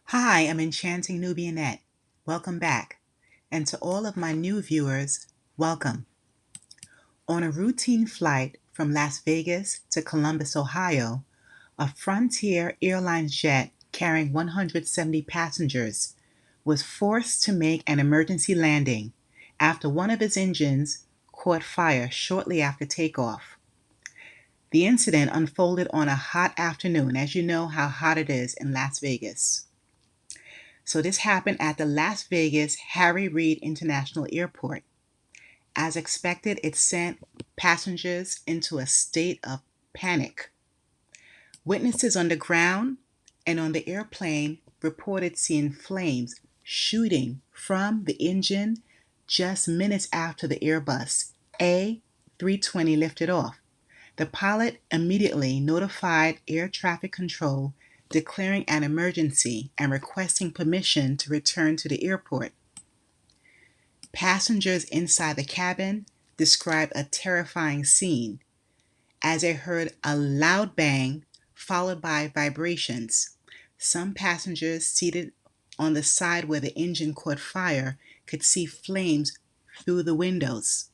Hi, I'm Enchanting Nubianette. Welcome back. And to all of my new viewers, welcome. On a routine flight from Las Vegas to Columbus, Ohio, a Frontier Airlines jet carrying 170 passengers was forced to make an emergency landing after one of its engines caught fire shortly after takeoff. The incident unfolded on a hot afternoon, as you know how hot it is in Las Vegas. So this happened at the Las Vegas Harry Reid International Airport. As expected, it sent passengers into a state of panic. Witnesses on the ground and on the airplane reported seeing flames shooting from the engine just minutes after the Airbus A320 lifted off. The pilot immediately notified air traffic control, declaring an emergency and requesting permission to return to the airport. Passengers inside the cabin described a terrifying scene as they heard a loud bang followed by vibrations. Some passengers seated on the side where the engine caught fire could see flames through the windows.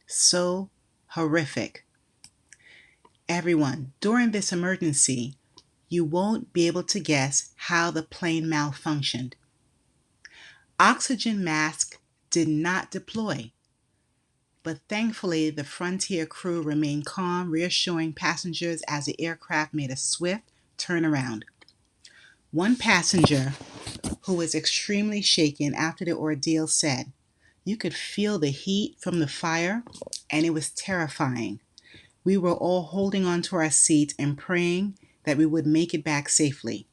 So horrific. Everyone, during this emergency, you won't be able to guess how the plane malfunctioned. Oxygen masks did not deploy, but thankfully the Frontier crew remained calm, reassuring passengers as the aircraft made a swift turnaround. One passenger, who was extremely shaken after the ordeal, said, "You could feel the heat from the fire, and it was terrifying. We were all holding on to our seats and praying that we would make it back safely."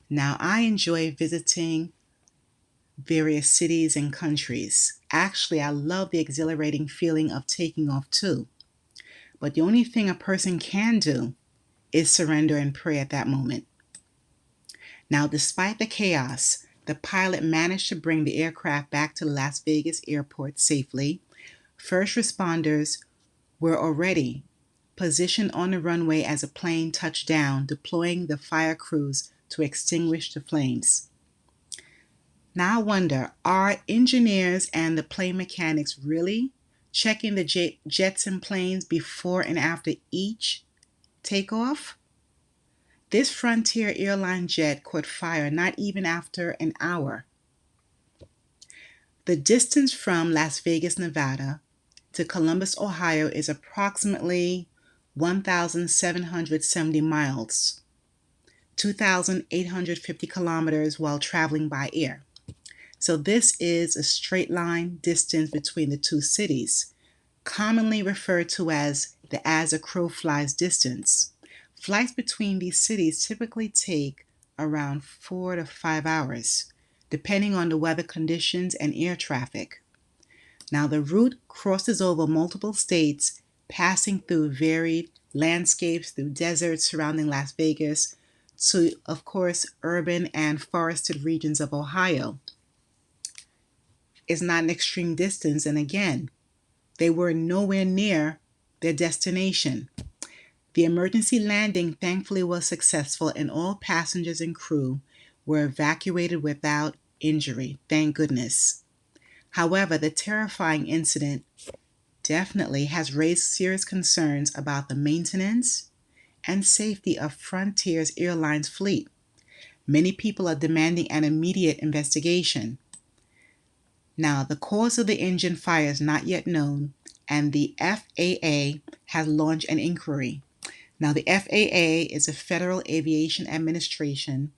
Now, I enjoy visiting various cities and countries. Actually, I love the exhilarating feeling of taking off too. But the only thing a person can do is surrender and pray at that moment. Now, despite the chaos, the pilot managed to bring the aircraft back to Las Vegas airport safely. First responders were already positioned on the runway as the plane touched down, deploying the fire crews to extinguish the flames. Now I wonder, are engineers and the plane mechanics really checking the jets and planes before and after each takeoff? This Frontier airline jet caught fire not even after an hour. The distance from Las Vegas, Nevada to Columbus, Ohio is approximately 1,770 miles, 2,850 kilometers while traveling by air. So this is a straight line distance between the two cities, commonly referred to as the as a crow flies distance. Flights between these cities typically take around 4 to 5 hours, depending on the weather conditions and air traffic. Now, the route crosses over multiple states, passing through varied landscapes, through deserts surrounding Las Vegas, to, of course, urban and forested regions of Ohio. It's not an extreme distance, and again, they were nowhere near their destination. The emergency landing thankfully was successful, and all passengers and crew were evacuated without injury, thank goodness. However, the terrifying incident definitely has raised serious concerns about the maintenance and safety of Frontier's Airlines fleet. Many people are demanding an immediate investigation. Now, the cause of the engine fire is not yet known, and the FAA has launched an inquiry. Now, the FAA is a Federal Aviation Administration.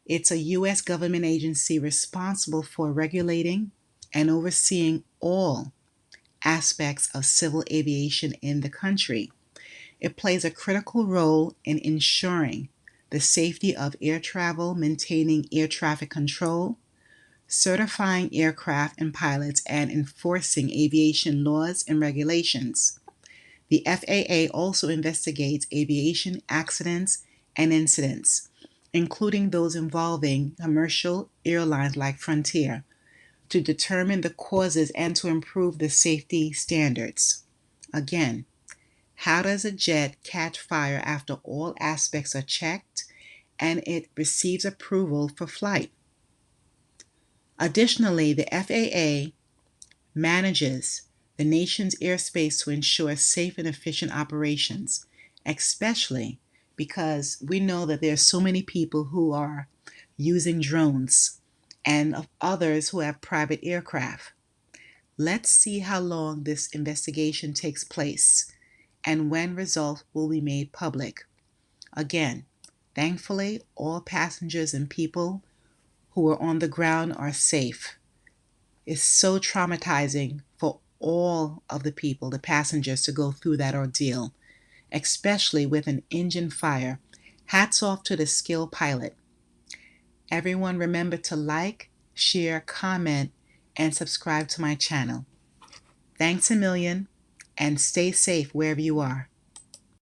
It's a U.S. government agency responsible for regulating and overseeing all aspects of civil aviation in the country. It plays a critical role in ensuring the safety of air travel, maintaining air traffic control, certifying aircraft and pilots, and enforcing aviation laws and regulations. The FAA also investigates aviation accidents and incidents, including those involving commercial airlines like Frontier, to determine the causes and to improve the safety standards. Again, how does a jet catch fire after all aspects are checked and it receives approval for flight. Additionally, the FAA manages the nation's airspace to ensure safe and efficient operations, especially because we know that there are so many people who are using drones and others who have private aircraft. Let's see how long this investigation takes place and when results will be made public. Again, thankfully, all passengers and people who are on the ground are safe. It's so traumatizing for all of the people, the passengers, to go through that ordeal, especially with an engine fire. Hats off to the skilled pilot. Everyone remember to like, share, comment, and subscribe to my channel. Thanks a million, and stay safe wherever you are.